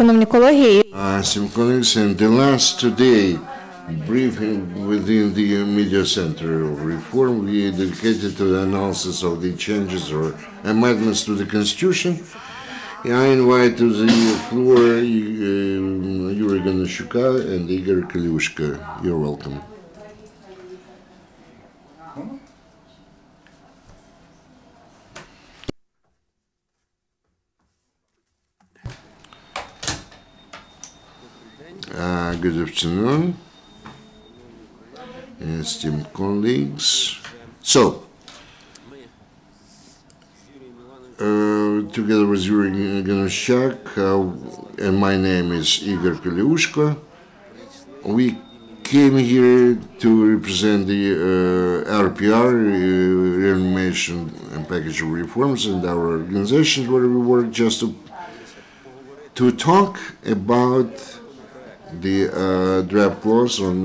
Шановні колеги, Some colleagues, and the last today briefing within the Media Center of Reform, we dedicated to the analysis of the changes or amendments to the Constitution. I invite to the floor Yuriy Ganushchak and Igor Koliushko. You're welcome. Good afternoon, esteemed colleagues. So, together with Yuriy Ganushchak, and my name is Igor Klyuchkovskyi, we came here to represent the RPR, Reanimation Package of Reforms, and our organizations where we work just to talk about the draft clause on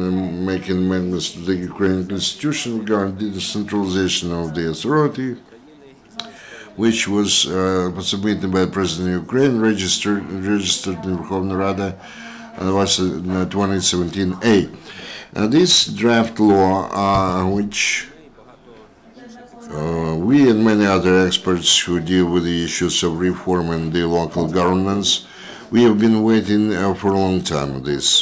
making amendments to the Ukrainian constitution regarding the decentralization of the authority, which was submitted by the President of Ukraine, registered in Verkhovna Rada, was 2017A. This draft law, which we and many other experts who deal with the issues of reform and the local governance, we have been waiting for a long time, this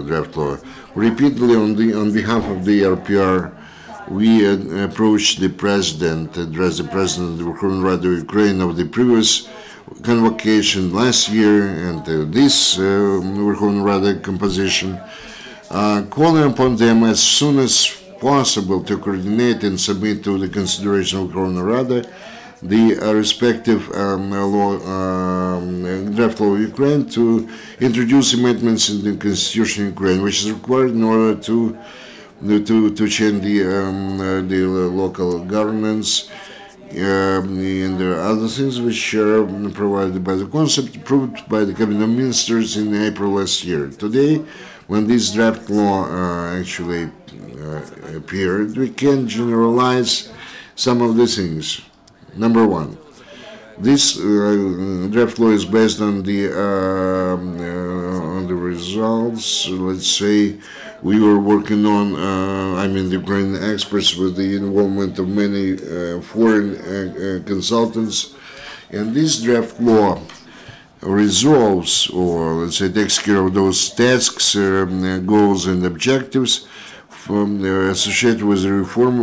draft law. Repeatedly, on behalf of the RPR, we approached the President, addressed the President of the Verkhovna Rada of Ukraine of the previous convocation last year and this Verkhovna Rada composition, calling upon them as soon as possible to coordinate and submit to the consideration of Verkhovna Rada the respective draft law of Ukraine to introduce amendments in the constitution of Ukraine, which is required in order to change the local governance and there are other things which are provided by the concept approved by the Cabinet of Ministers in April last year. Today, when this draft law actually appeared, we can generalize some of the things. Number one, this draft law is based on the results. Let's say we were working on, the Ukrainian experts with the involvement of many foreign consultants, and this draft law resolves, or let's say takes care of those tasks, goals, and objectives associated with the reform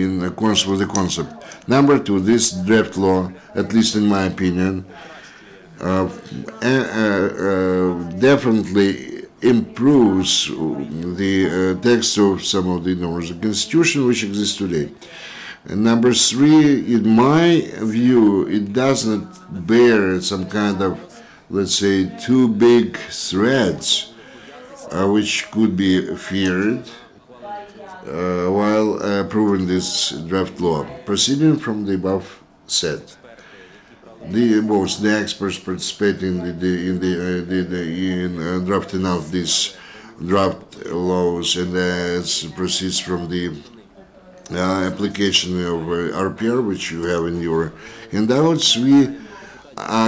in accordance with the concept. Number two, this draft law, at least in my opinion, definitely improves the text of some of the norms of the Constitution which exist today. And number three, in my view, it doesn't bear some kind of, let's say, too big threats which could be feared while approving this draft law. Proceeding from the above said, both the experts participating in drafting out these draft laws and as proceeds from the application of RPR, which you have in your handouts, we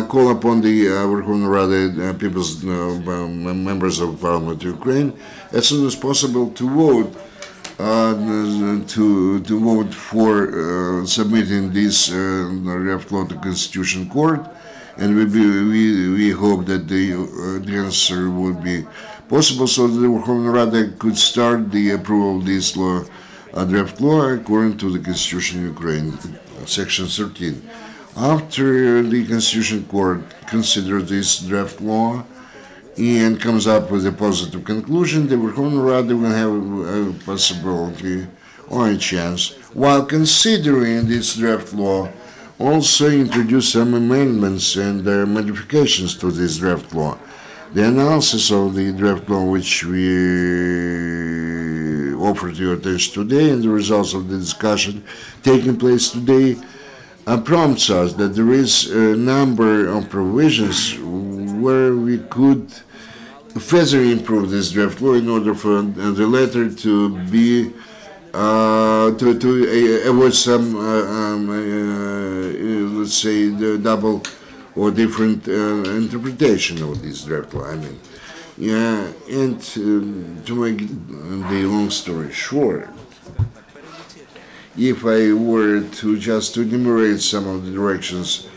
call upon the Verkhovna Rada people's members of Parliament of Ukraine as soon as possible to vote for submitting this draft law to Constitution Court, and we hope that the answer would be possible so that the Verkhovna Rada could start the approval of this draft law according to the Constitution of Ukraine, Section 13. After the Constitution Court considers this draft law and comes up with a positive conclusion, the Verkhovna Rada will have a possibility or a chance, while considering this draft law, also introduce some amendments and modifications to this draft law. The analysis of the draft law which we offer to your attention today and the results of the discussion taking place today prompts us that there is a number of provisions where we could further improve this draft law in order for the latter to be to avoid some let's say the double or different interpretation of this draft law. I mean, yeah, and to make the long story short, if I were to just enumerate some of the directions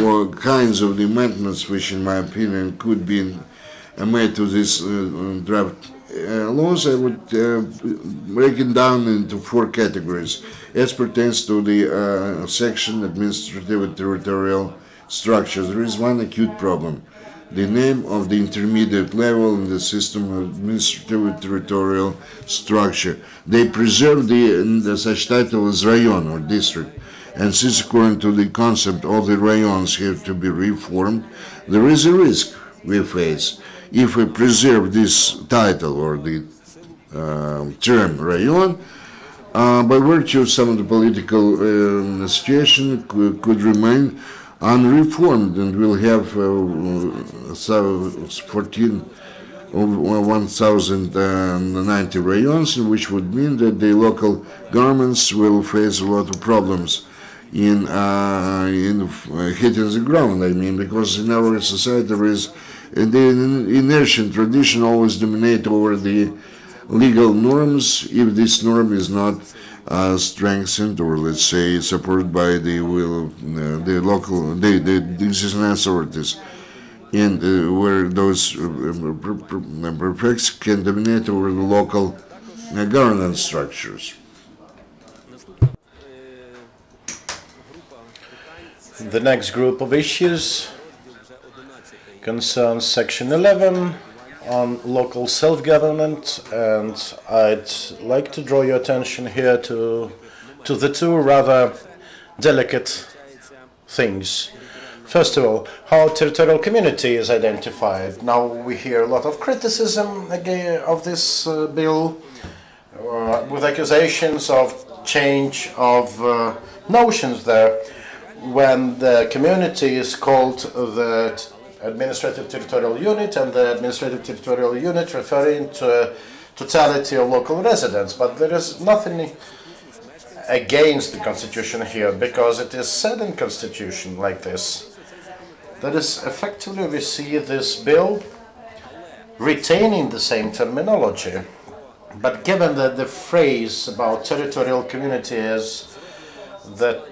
or kinds of the amendments which, in my opinion, could be made to this draft laws, I would break it down into 4 categories as pertains to the section administrative and territorial structure. There is one acute problem: the name of the intermediate level in the system of administrative and territorial structure. They preserve the such title as rayon or district, and since according to the concept all the rayons have to be reformed, there is a risk we face if we preserve this title or the term rayon, by virtue of some of the political situation, could remain unreformed, and will have 1,090 rayons, which would mean that the local governments will face a lot of problems in hitting the ground. I mean, because in our society there is the inertia and tradition always dominate over the legal norms if this norm is not strengthened or, let's say, supported by the will of the local, the existing authorities, and where those perfects can dominate over the local governance structures. The next group of issues concerns Section 11 on local self-government, and I'd like to draw your attention here to the 2 rather delicate things. First of all, how territorial community is identified. Now we hear a lot of criticism again of this bill, with accusations of change of notions there, when the community is called the administrative territorial unit, and the administrative territorial unit referring to totality of local residents. But there is nothing against the constitution here, because it is said in constitution like this. That is, effectively we see this bill retaining the same terminology, but given that the phrase about territorial community is the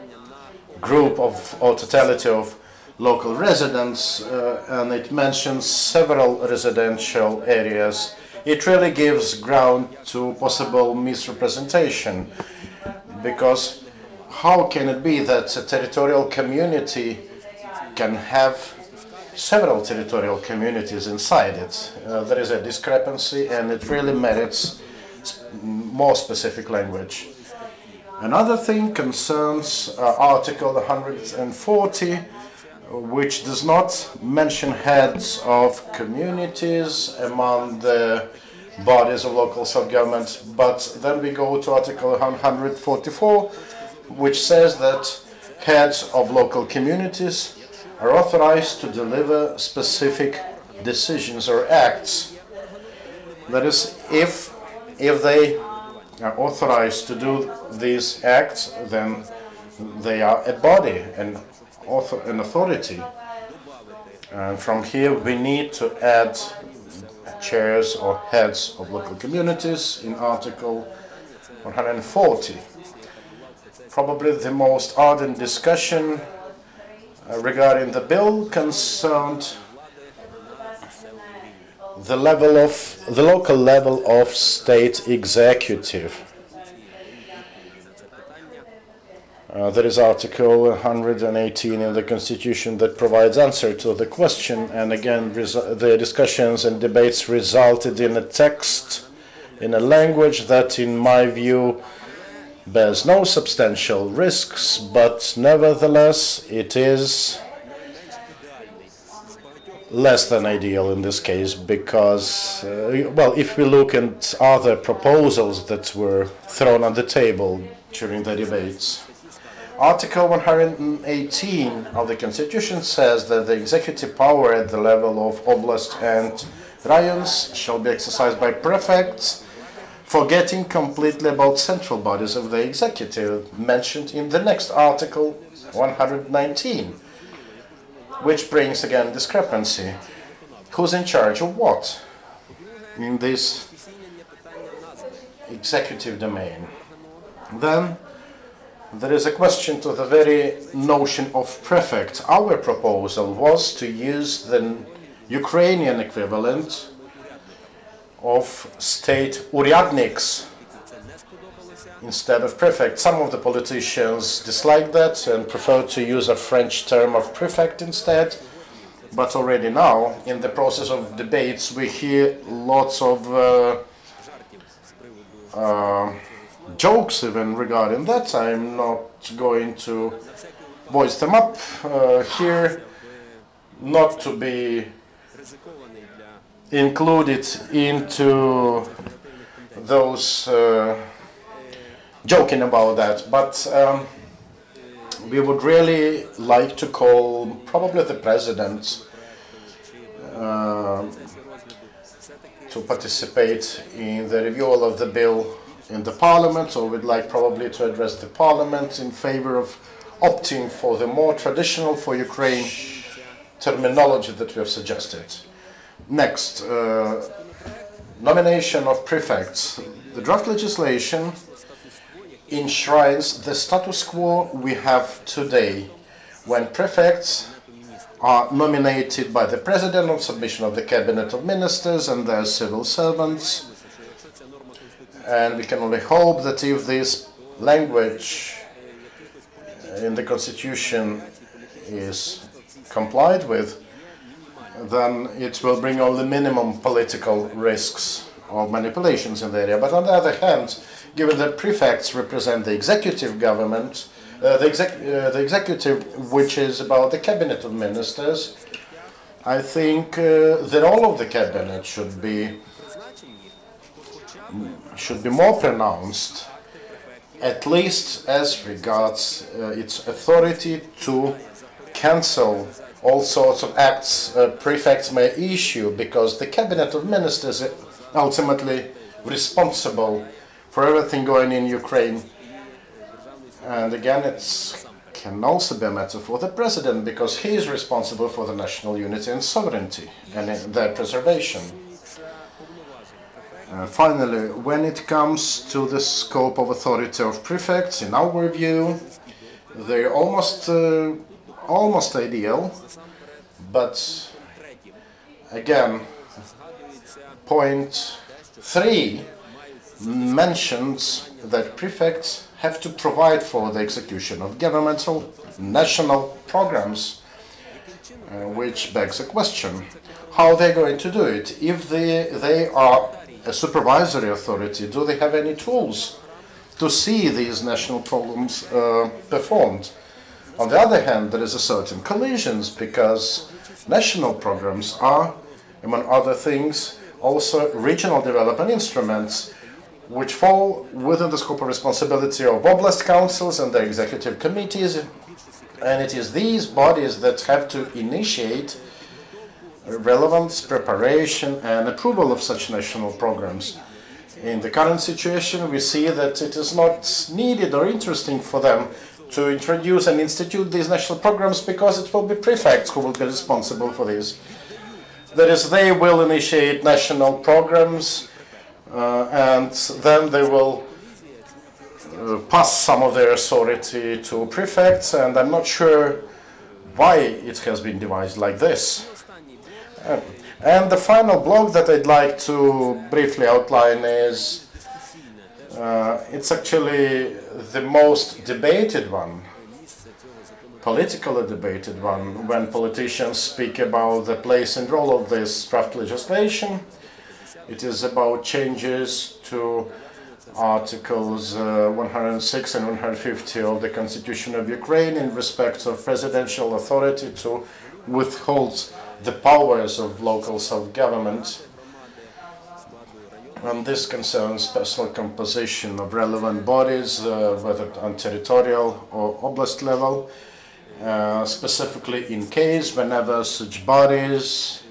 group of or totality of local residents, and it mentions several residential areas, it really gives ground to possible misrepresentation, because how can it be that a territorial community can have several territorial communities inside it? There is a discrepancy, and it really merits more specific language. Another thing concerns Article 140, which does not mention heads of communities among the bodies of local self-government, but then we go to Article 144, which says that heads of local communities are authorized to deliver specific decisions or acts. That is, if they are authorized to do these acts, then they are a body, an authority. And from here we need to add chairs or heads of local communities in Article 140. Probably the most ardent discussion regarding the bill concerned the local level of state executive. There is Article 118 in the Constitution that provides answer to the question, and again the discussions and debates resulted in a text, in a language that in my view bears no substantial risks, but nevertheless it is less than ideal in this case, because, well, if we look at other proposals that were thrown on the table during the debates. Article 118 of the Constitution says that the executive power at the level of oblast and rayons shall be exercised by prefects, forgetting completely about central bodies of the executive mentioned in the next Article 119. which brings again discrepancy. Who's in charge of what in this executive domain? Then there is a question to the very notion of prefect. Our proposal was to use the Ukrainian equivalent of state uryadniks instead of prefect. Some of the politicians dislike that and prefer to use a French term of prefect instead. But already now, in the process of debates, we hear lots of jokes even regarding that. I'm not going to voice them up here, not to be included into those joking about that. But we would really like to call probably the president to participate in the review of the bill in the parliament, or we'd like probably to address the parliament in favor of opting for the more traditional for Ukraine terminology that we have suggested. Next, nomination of prefects. The draft legislation enshrines the status quo we have today, when prefects are nominated by the President on submission of the Cabinet of Ministers and their civil servants. And we can only hope that if this language in the Constitution is complied with, then it will bring only minimum political risks or manipulations in the area. But on the other hand, given that prefects represent the executive government, the executive, which is about the Cabinet of Ministers, I think the role of the Cabinet should be more pronounced, at least as regards its authority to cancel all sorts of acts prefects may issue, because the Cabinet of Ministers is ultimately responsible for everything going in Ukraine. And again, it can also be a matter for the President, because he is responsible for the national unity and sovereignty and their preservation. Finally, when it comes to the scope of authority of prefects, in our view, they're almost ideal, but again, point 3 mentions that prefects have to provide for the execution of governmental national programs, which begs a question: how are they going to do it? If they are a supervisory authority, do they have any tools to see these national programs performed? On the other hand, there is a certain collisions, because national programs are, among other things, also regional development instruments, which fall within the scope of responsibility of oblast councils and their executive committees, and it is these bodies that have to initiate relevance, preparation and approval of such national programs. In the current situation, we see that it is not needed or interesting for them to introduce and institute these national programs, because it will be prefects who will be responsible for this. That is, they will initiate national programs and then they will pass some of their authority to prefects, and I'm not sure why it has been devised like this. And the final block that I'd like to briefly outline is, it's actually the most debated one, politically debated one, when politicians speak about the place and role of this draft legislation. It is about changes to Articles 106 and 150 of the Constitution of Ukraine in respect of presidential authority to withhold the powers of local self-government. And this concerns personal composition of relevant bodies, whether on territorial or oblast level, specifically in case whenever such bodies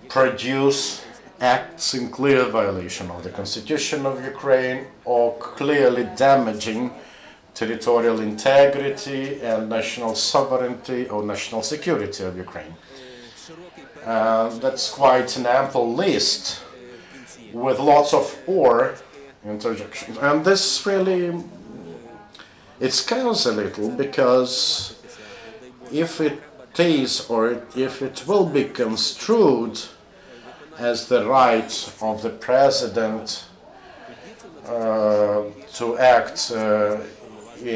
produce acts in clear violation of the Constitution of Ukraine or clearly damaging territorial integrity and national sovereignty or national security of Ukraine. That's quite an ample list with lots of "or" interjections. And this really, it scares a little, because if it is, or if it will be construed as the right of the president to act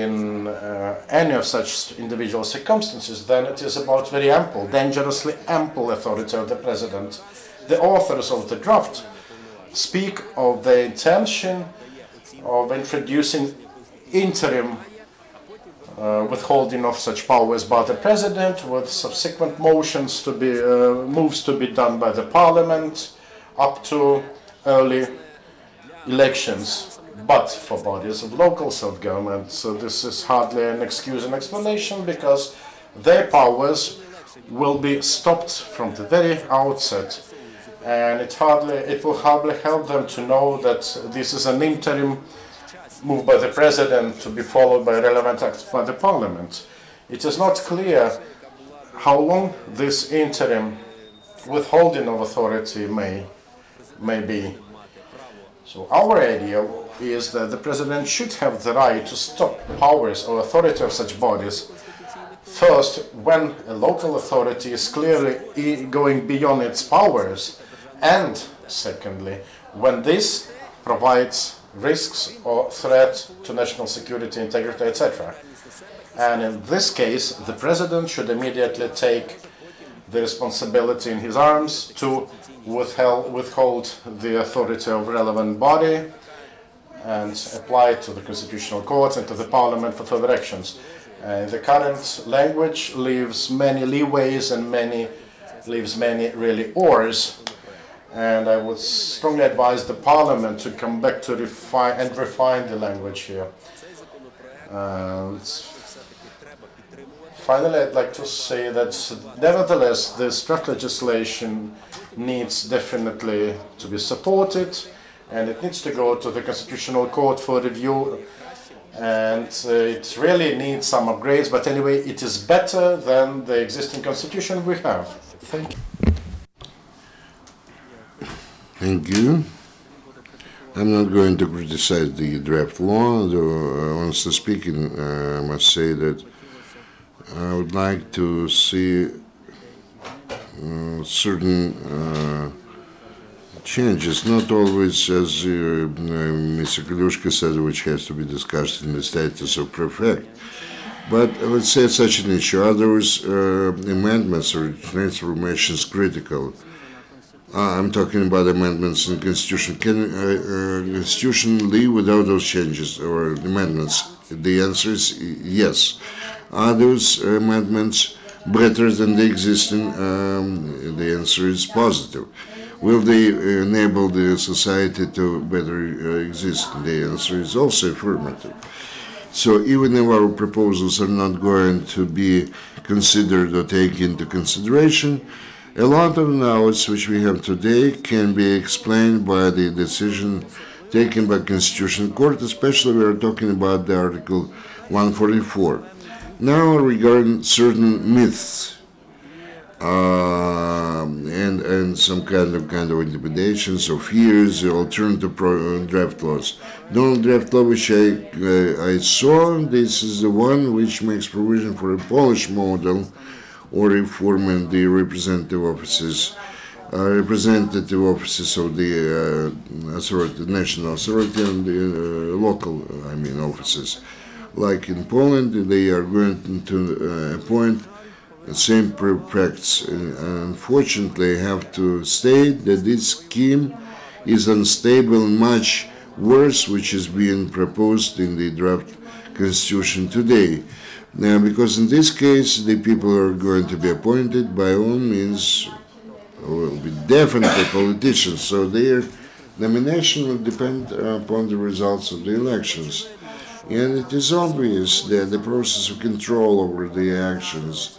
in any of such individual circumstances, then it is about very ample, dangerously ample authority of the president. The authors of the draft speak of the intention of introducing interim withholding of such powers by the president, with subsequent motions to be moves to be done by the parliament up to early elections, but for bodies of local self-government. So this is hardly an excuse and explanation, because their powers will be stopped from the very outset, and it will hardly help them to know that this is an interim move by the president to be followed by relevant acts by the parliament. It is not clear how long this interim withholding of authority may be. So our idea is that the president should have the right to stop powers or authority of such bodies, first, when a local authority is clearly going beyond its powers, and secondly, when this provides risks or threat to national security, integrity, etc. And in this case, the president should immediately take the responsibility in his arms to withhold the authority of relevant body and apply it to the constitutional courts and to the parliament for further actions. The current language leaves many leeways and leaves many really ors. And I would strongly advise the parliament to come back to refine the language here. Finally, I'd like to say that nevertheless, this draft legislation needs definitely to be supported, and it needs to go to the Constitutional Court for review, and it really needs some upgrades, but anyway, it is better than the existing constitution we have. Thank you. Thank you. I'm not going to criticize the draft law, though honestly speaking, I must say that I would like to see certain changes, not always, as Mr. Koliushko said, which has to be discussed in the status of prefect. But let's say such an issue. Are those amendments or transformations critical? I'm talking about amendments in the Constitution. Can Constitution live without those changes or amendments? The answer is yes. Are those amendments better than the existing? The answer is positive. Will they enable the society to better exist? The answer is also affirmative. So even if our proposals are not going to be considered or taken into consideration, a lot of knowledge which we have today can be explained by the decision taken by Constitutional Court, especially we are talking about the Article 144. Now regarding certain myths and some kind of intimidations or fears, alternative draft laws. The only draft law which I saw, this is the one which makes provision for a Polish model or reforming the representative offices of the authority, national authority, and the local, offices. Like in Poland, they are going to appoint the same prefects. Unfortunately, I have to state that this scheme is unstable and much worse, which is being proposed in the draft constitution today. Now, because in this case, the people are going to be appointed by all means, will be definitely politicians, so their nomination will depend upon the results of the elections. And it is obvious that the process of control over the actions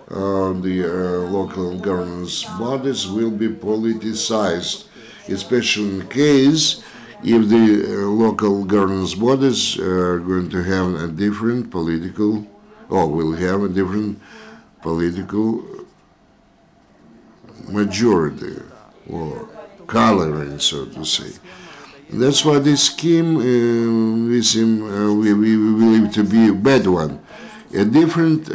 of the local governance bodies will be politicized, especially in case if the local governance bodies are going to have a different political, or will have a different political majority or coloring, so to say. That's why this scheme we believe to be a bad one. A different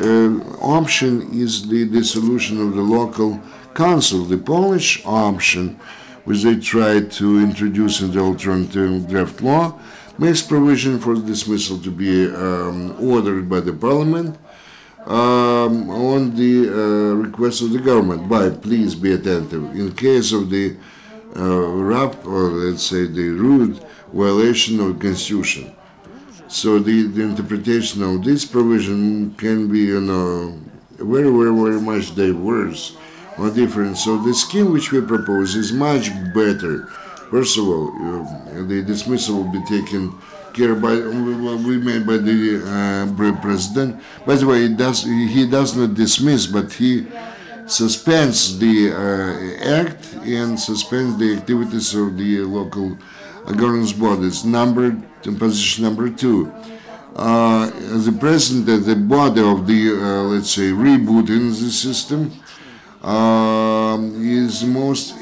option is the dissolution of the local council. The Polish option, which they tried to introduce in the alternative draft law, makes provision for dismissal to be ordered by the parliament on the request of the government. But please be attentive. In case of the or let's say the rude violation of the constitution. So the interpretation of this provision can be, very much diverse or different. So the scheme which we propose is much better. First of all, the dismissal will be taken care by we made by the president. By the way, he does not dismiss, but he suspends the act and suspends the activities of the local governance bodies. Position number 2. The president and the body of the, let's say, rebooting the system is most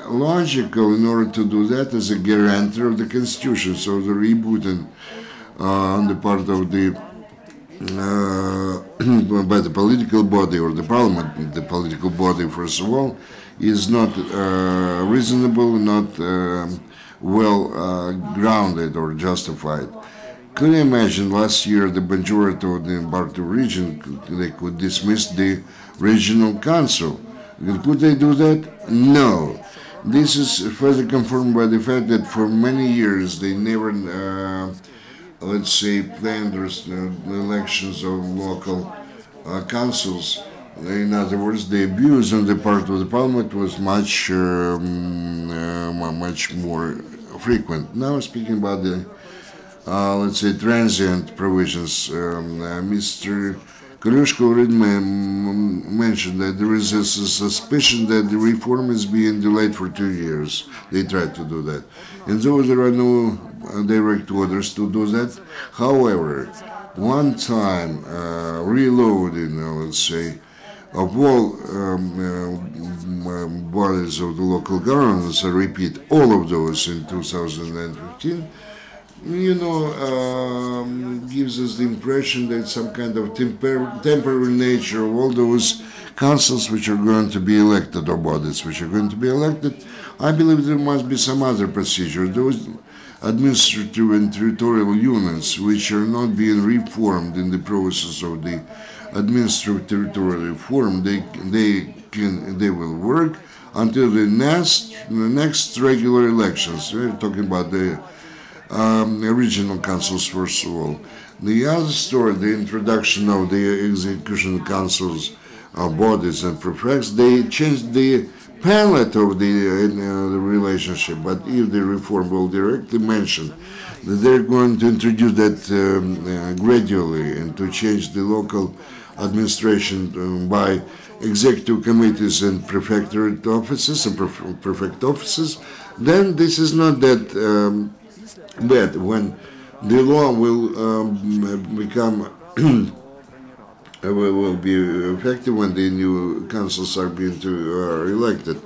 logical in order to do that as a guarantor of the constitution. So the rebooting on the part of the by the political body or the parliament, the political body first of all, is not reasonable, not well grounded or justified. Can you imagine last year the majority of the Bartu region, they could dismiss the regional council? Could they do that? No. This is further confirmed by the fact that for many years they never let's say, planned elections of local councils. In other words, the abuse on the part of the parliament was much more frequent. Now, speaking about the, let's say, transient provisions, Mr. Koliushko already mentioned that there is a suspicion that the reform is being delayed for 2 years. They tried to do that. And though there are no direct orders to do that, however, one-time reloading, let's say, of all bodies of the local governments, I repeat, all of those in 2015, gives us the impression that some kind of temporary nature of all those councils which are going to be elected, or bodies which are going to be elected. I believe there must be some other procedure. Those administrative and territorial units which are not being reformed in the process of the administrative territorial reform, they will work until the next regular elections. We're talking about the regional councils first of all. The other story, the introduction of the execution councils, bodies and prefects, they changed the palette of the relationship. But if the reform will directly mention that they're going to introduce that gradually and to change the local administration by executive committees and prefectorate offices and prefect offices, then this is not that bad. When the law will become will be effective when the new councils are being elected,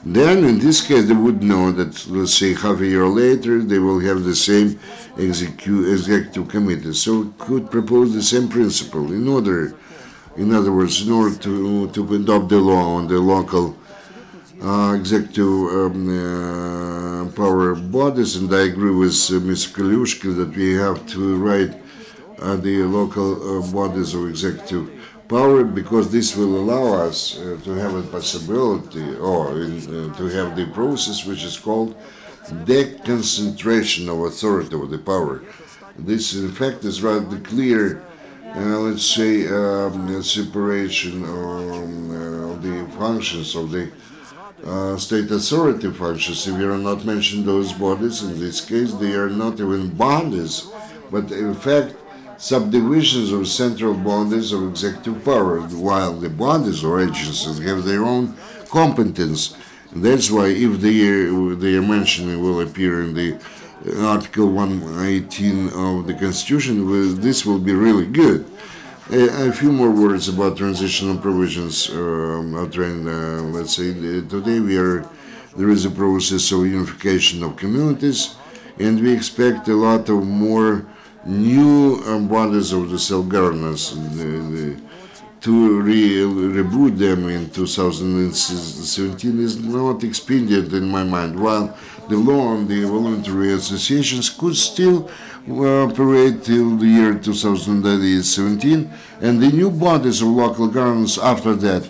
then in this case they would know that, let's say, half a year later they will have the same executive committee. So could propose the same principle in other words, in order to adopt the law on the local executive power bodies. And I agree with Mr. Klyuchkovskyi that we have to write the local bodies of executive power, because this will allow us to have a possibility, or to have the process which is called deconcentration of authority of the power. This, in fact, is rather clear, let's say, separation of the functions of the state authority functions. If you are not mentioning those bodies, in this case, they are not even bodies, but in fact, subdivisions of central bodies of executive power, while the bodies or agencies have their own competence That's why if they are mentioning will appear in the Article 118 of the Constitution, this will be really good. A few more words about transitional provisions. Let's say today there is a process of unification of communities, and we expect a lot of more new bodies of the self-governance to reboot them in 2017 is not expedient in my mind, while the law on the voluntary associations could still operate till the year 2017, and the new bodies of local governments after that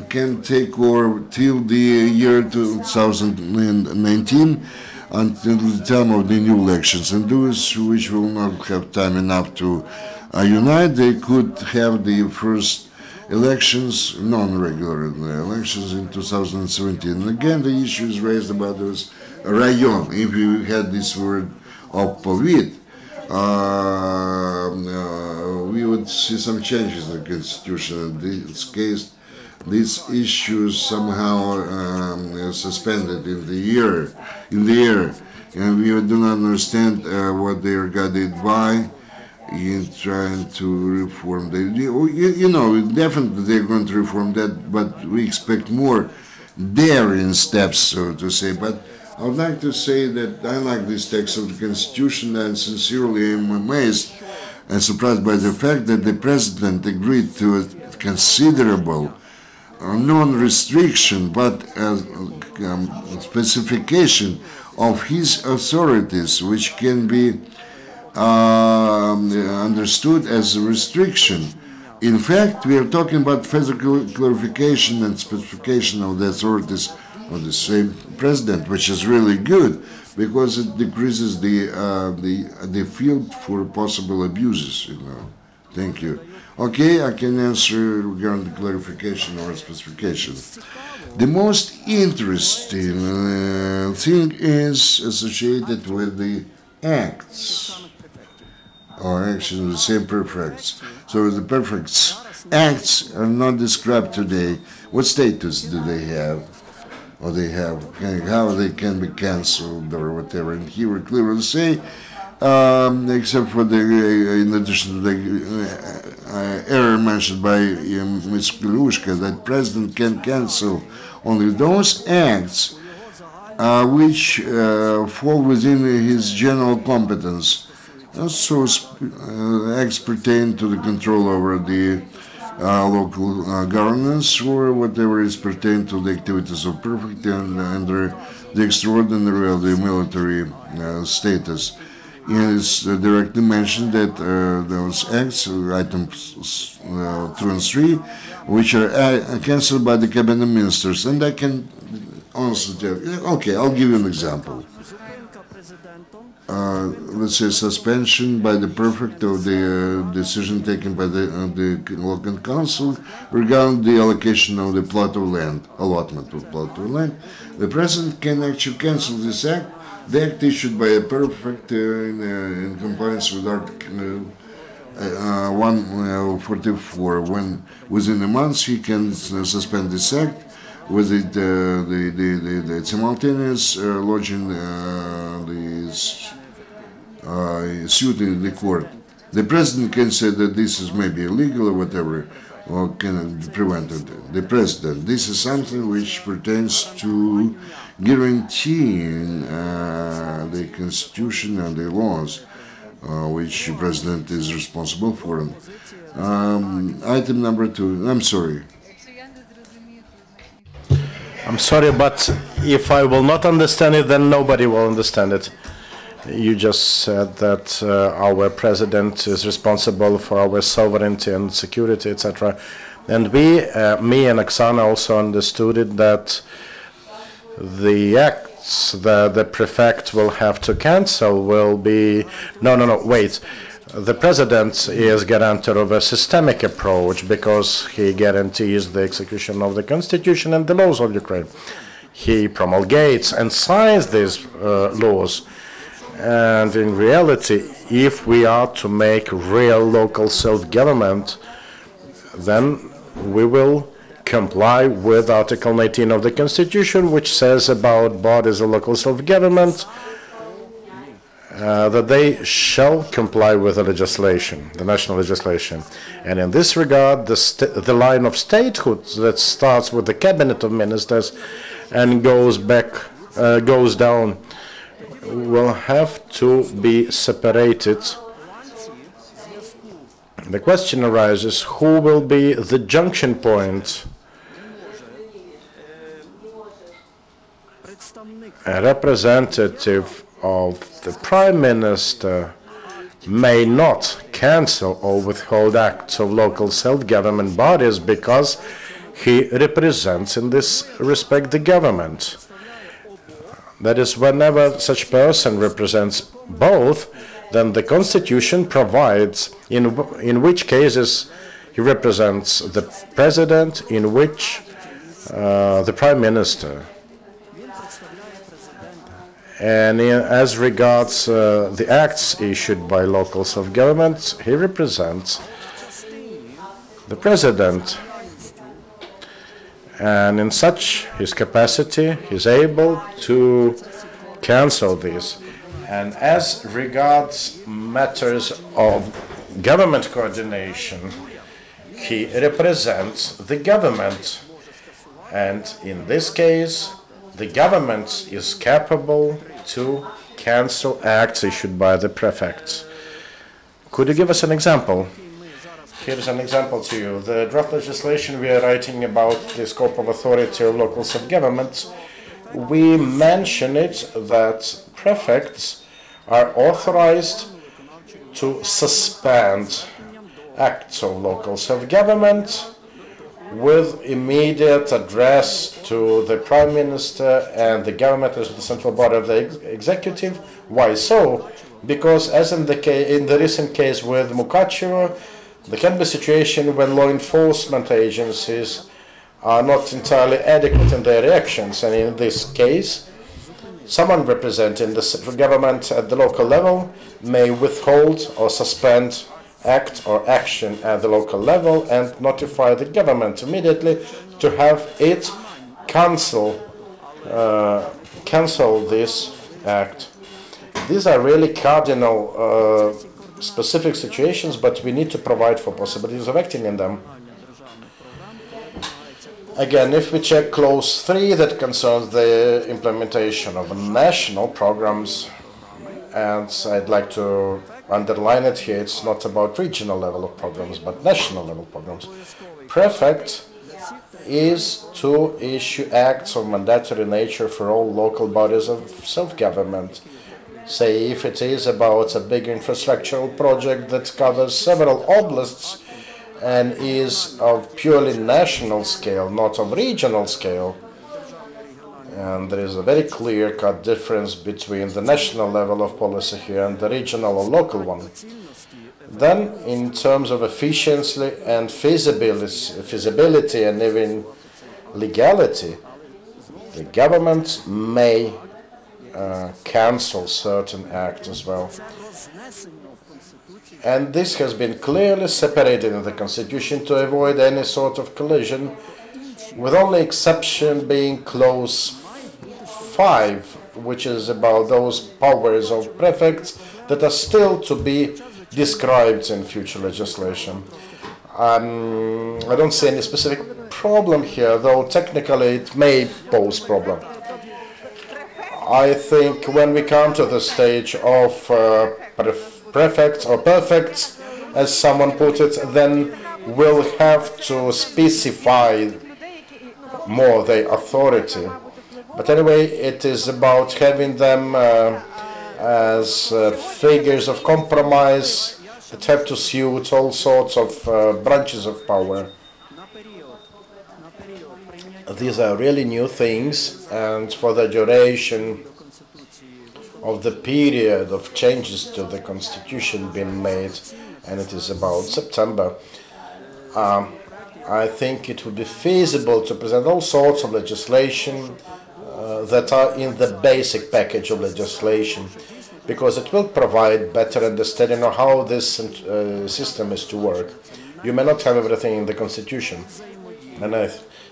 can take over till the year 2019 until the time of the new elections, and those which will not have time enough to unite, they could have the first elections, non-regular elections in 2017. And again, the issue is raised about this rayon. If you had this word of Povid, we would see some changes in the constitution. In this case, this issue is somehow suspended in the air, and we do not understand what they are guided by in trying to reform. Definitely they're going to reform that, but we expect more daring steps, so to say. But I would like to say that I like this text of the Constitution, and sincerely am amazed and surprised by the fact that the President agreed to a considerable non-restriction, but specification of his authorities, which can be understood as a restriction. In fact, we are talking about further clarification and specification of the authorities of the same president, which is really good because it decreases the field for possible abuses. Thank you. Okay, I can answer regarding the clarification or specification. The most interesting thing is associated with the acts or actually the same perfects. So the perfects acts are not described today. What status do they have? Or they have, how they can be cancelled or whatever. And here we clearly say, except for in addition to the error mentioned by Ms. Koliushko, that President can cancel only those acts which fall within his general competence. Also, acts pertain to the control over the local governance or whatever is pertain to the activities of perfect and under the extraordinary of the military status. It is directly mentioned that those acts, items 2 and 3, which are cancelled by the cabinet ministers, and I can also tell. Okay, I'll give you an example. Let's say suspension by the prefect of the decision taken by the local council regarding the allocation of the plot of land, allotment of plot of land. The president can actually cancel this act. The act issued by a prefect in compliance with Article 144. When within a month he can suspend this act with the simultaneous lodging the suit in the court. The president can say that this is maybe illegal or whatever, or can be prevented. The president, this is something which pertains to guaranteeing the constitution and the laws which the president is responsible for. Item number 2, I'm sorry. I'm sorry, but if I will not understand it, then nobody will understand it. You just said that our president is responsible for our sovereignty and security, etc. And me and Oksana also understood it that the acts that the prefect will have to cancel will be... No, wait. The president is guarantor of a systemic approach because he guarantees the execution of the constitution and the laws of Ukraine. He promulgates and signs these laws. And in reality, if we are to make real local self-government, then we will comply with Article 19 of the Constitution, which says about bodies of local self-government that they shall comply with the legislation, the national legislation. And in this regard, the line of statehood that starts with the cabinet of ministers and goes down will have to be separated. The question arises, who will be the junction point? A representative of the Prime Minister may not cancel or withhold acts of local self-government bodies because he represents in this respect the government. That is, whenever such person represents both, then the Constitution provides in which cases he represents the President, in which the Prime Minister. And as regards the acts issued by local self-government, he represents the President. And in such his capacity, he is able to cancel this. And as regards matters of government coordination, he represents the government. And in this case, the government is capable to cancel acts issued by the prefects. Could you give us an example? Here's an example to you. The draft legislation we are writing about the scope of authority of local self-government, we mention it that prefects are authorized to suspend acts of local self-government with immediate address to the Prime Minister and the government as the central body of the executive. Why so? Because as in the recent case with Mukachevo, there can be a situation when law enforcement agencies are not entirely adequate in their reactions, and in this case, someone representing the government at the local level may withhold or suspend act or action at the local level and notify the government immediately to have it cancel this act. These are really cardinal specific situations, but we need to provide for possibilities of acting in them. Again, if we check clause 3 that concerns the implementation of national programs, and I'd like to underline it here, it's not about regional level of programs, but national level programs. Prefect is to issue acts of mandatory nature for all local bodies of self-government. Say, if it is about a big infrastructural project that covers several oblasts and is of purely national scale, not of regional scale, and there is a very clear-cut difference between the national level of policy here and the regional or local one. Then, in terms of efficiency and feasibility and even legality, the government may cancel certain acts as well. And this has been clearly separated in the Constitution to avoid any sort of collision, with only exception being clause 5, which is about those powers of prefects that are still to be described in future legislation. I don't see any specific problem here, though technically it may pose problem. I think when we come to the stage of prefects or perfects, as someone put it, then we'll have to specify more their authority. But anyway, it is about having them as figures of compromise that have to suit all sorts of branches of power. These are really new things, and for the duration of the period of changes to the Constitution being made, and it is about September, I think it would be feasible to present all sorts of legislation that are in the basic package of legislation, because it will provide better understanding of how this system is to work. You may not have everything in the Constitution, and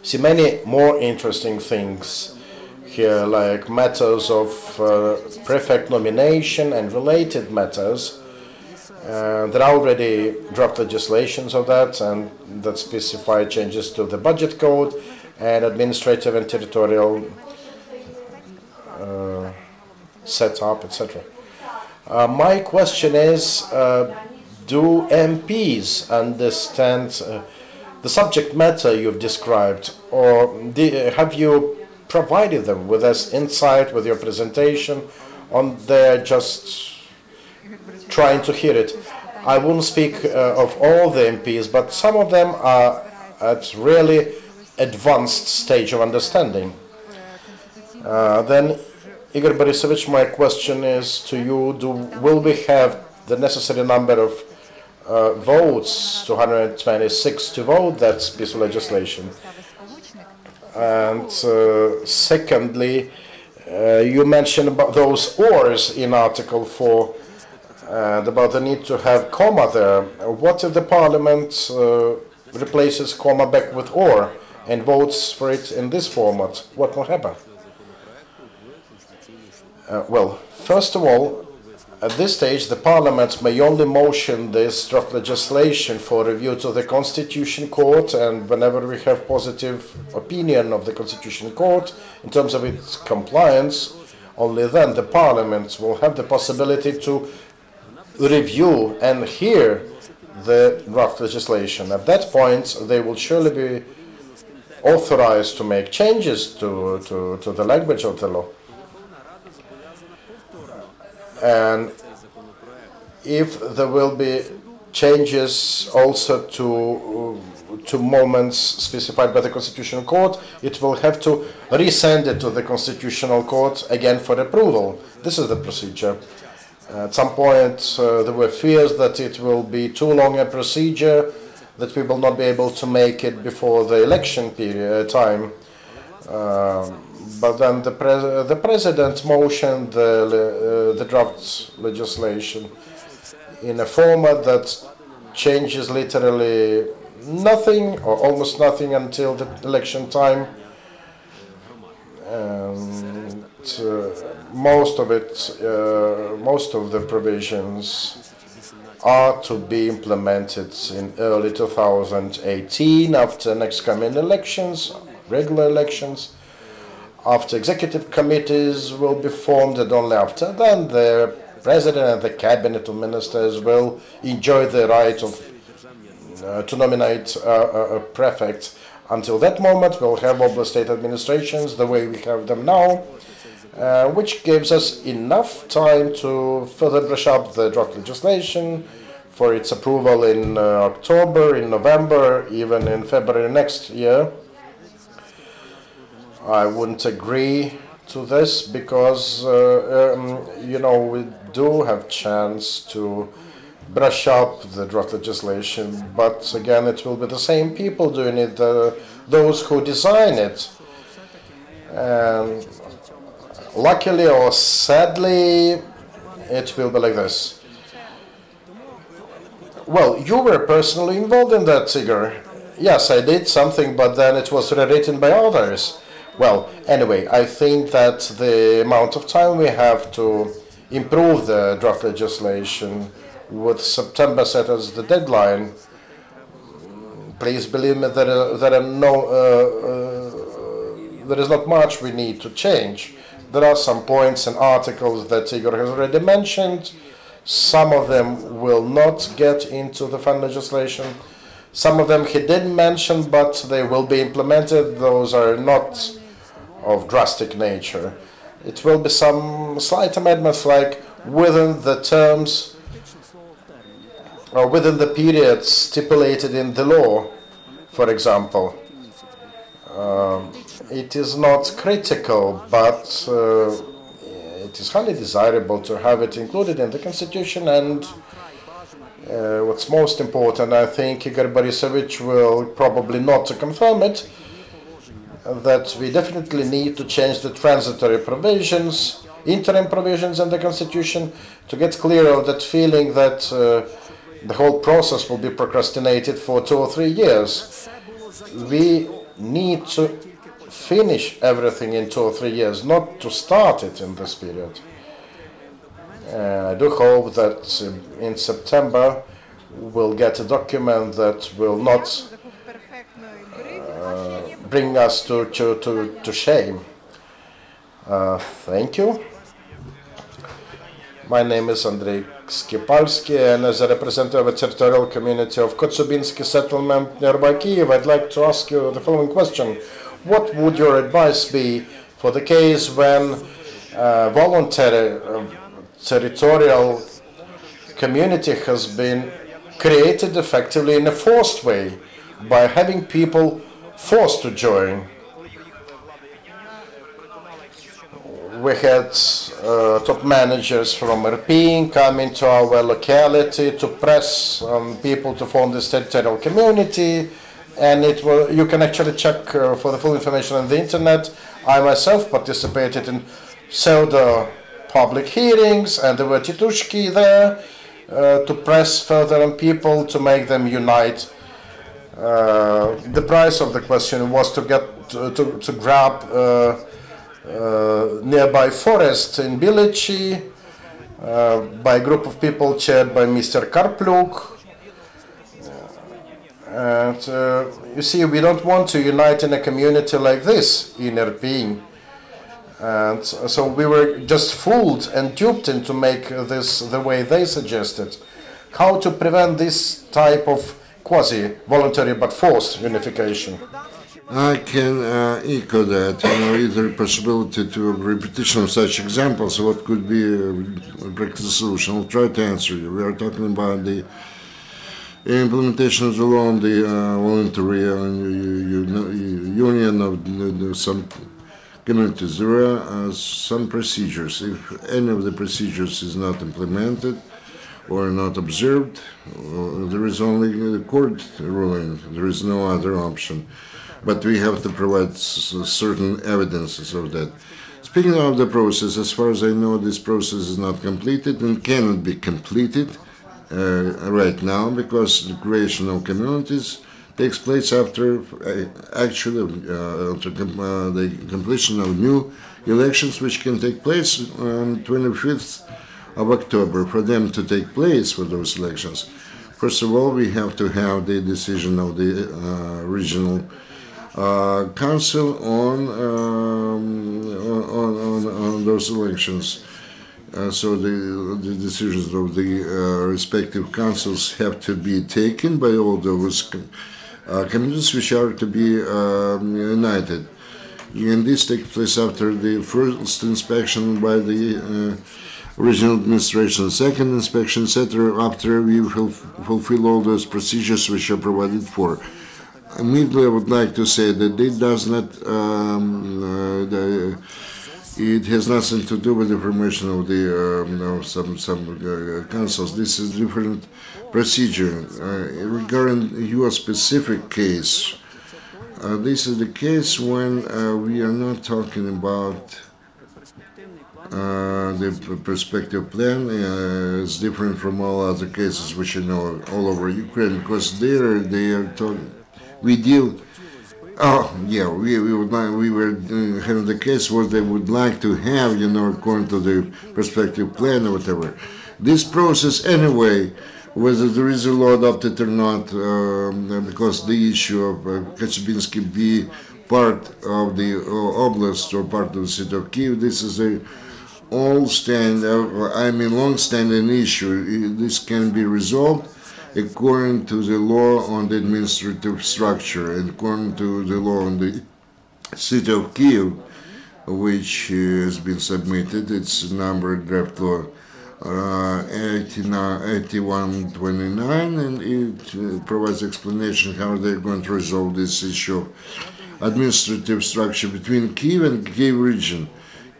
see many more interesting things here, like matters of prefect nomination and related matters. There are already draft legislations of that, and that specify changes to the budget code and administrative and territorial setup, etc. My question is, do MPs understand the subject matter you've described, or have you provided them with this insight with your presentation, or they're just trying to hear it? I wouldn't speak of all the MPs, but some of them are at really advanced stage of understanding. Then, Igor Borisovich, my question is to you: will we have the necessary number of votes, 226, to vote that piece of legislation? And secondly, you mentioned about those ors in Article 4 and about the need to have comma there. What if the Parliament replaces comma back with or and votes for it in this format? What will happen? Well, first of all, at this stage, the Parliament may only motion this draft legislation for review to the Constitution Court, and whenever we have positive opinion of the Constitution Court in terms of its compliance, only then the Parliament will have the possibility to review and hear the draft legislation. At that point, they will surely be authorized to make changes to the language of the law. And if there will be changes also to moments specified by the Constitutional Court, it will have to resend it to the Constitutional Court again for approval. This is the procedure. At some point, there were fears that it will be too long a procedure, that we will not be able to make it before the election period time. But then the president motioned the draft legislation in a format that changes literally nothing or almost nothing until the election time. And most of the provisions are to be implemented in early 2018 after next coming elections, regular elections. After executive committees will be formed, and only after then the president and the cabinet of ministers will enjoy the right of to nominate a prefect. Until that moment, we'll have oblast state administrations the way we have them now, which gives us enough time to further brush up the draft legislation for its approval in October, in November, even in February next year. I wouldn't agree to this because, you know, we do have chance to brush up the draft legislation, but again, it will be the same people doing it, those who design it. And luckily or sadly, it will be like this. Well, you were personally involved in that, Igor. Yes, I did something, but then it was rewritten by others. Well, anyway, I think that the amount of time we have to improve the draft legislation with September set as the deadline, please believe me, there is not much we need to change. There are some points and articles that Igor has already mentioned. Some of them will not get into the final legislation. Some of them he didn't mention, but they will be implemented. Those are not of drastic nature. It will be some slight amendments, like within the terms or within the period stipulated in the law, for example. It is not critical, but it is highly desirable to have it included in the Constitution. And what's most important, I think Igor Borisovich will probably not to confirm it, that we definitely need to change the transitory provisions, interim provisions in the Constitution, to get clear of that feeling that the whole process will be procrastinated for 2 or 3 years. We need to finish everything in 2 or 3 years, not to start it in this period. I do hope that in September we'll get a document that will not bring us to shame. Thank you. My name is Andrei Skipalsky, and as a representative of the territorial community of Kotsubinsky settlement nearby Kyiv, I'd like to ask you the following question. What would your advice be for the case when voluntary territorial community has been created effectively in a forced way by having people forced to join? We had top managers from Irpin coming to our locality to press people to form this territorial community, and you can actually check for the full information on the internet. I myself participated in pseudo public hearings, and there were titushki there to press further on people to make them unite. The price of the question was to get to grab nearby forest in Bilechi by a group of people chaired by Mr. Karpluk. And you see, we don't want to unite in a community like this in Irpin. And so we were just fooled and duped into make this the way they suggested. How to prevent this type of quasi-voluntary but forced unification? I can echo that. Is there a possibility to repetition of such examples? What could be a practical solution? I'll try to answer you. We are talking about the implementation of the law on the voluntary union of some communities. There are some procedures. If any of the procedures is not implemented or not observed, there is only the court ruling. There is no other option. But we have to provide certain evidences of that. Speaking of the process, as far as I know, this process is not completed and cannot be completed right now, because the creation of communities takes place after the completion of new elections, which can take place on 25th of October. For them to take place for those elections, first of all, we have to have the decision of the regional council on those elections. So the decisions of the respective councils have to be taken by all those communities which are to be united. And this takes place after the first inspection by the regional administration, second inspection, etc., after we fulfill all those procedures which are provided for. Immediately, I would like to say that it does not, it has nothing to do with the formation of the some councils. This is different procedure. Regarding your specific case, this is the case when we are not talking about the perspective plan. Is different from all other cases which you know all over Ukraine, because there they are talking. We deal. Oh yeah, we were having the case what they would like to have, you know, according to the perspective plan or whatever. This process anyway, whether there is a law adopted or not, because the issue of Kotsubinsky be part of the oblast or part of the city of Kyiv, this is a long-standing issue. This can be resolved according to the law on the administrative structure and according to the law on the city of Kyiv, which has been submitted. It's numbered draft law 8129, and it provides explanation how they're going to resolve this issue of administrative structure between Kyiv and Kyiv region.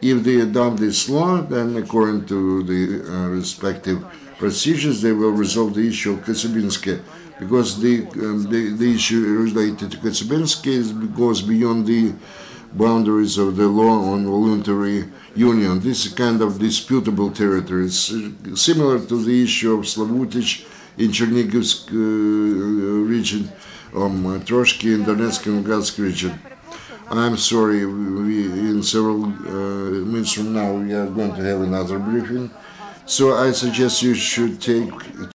If they adopt this law, then according to the respective procedures, they will resolve the issue of Kotsubinsky, because the issue related to Kotsubinsky goes beyond the boundaries of the law on voluntary union. This is kind of disputable territory. It's similar to the issue of Slavutich in Chernigivsk region, Troshki in Donetsk and Lugansk region. I'm sorry, in several minutes from now we are going to have another briefing, so I suggest you should take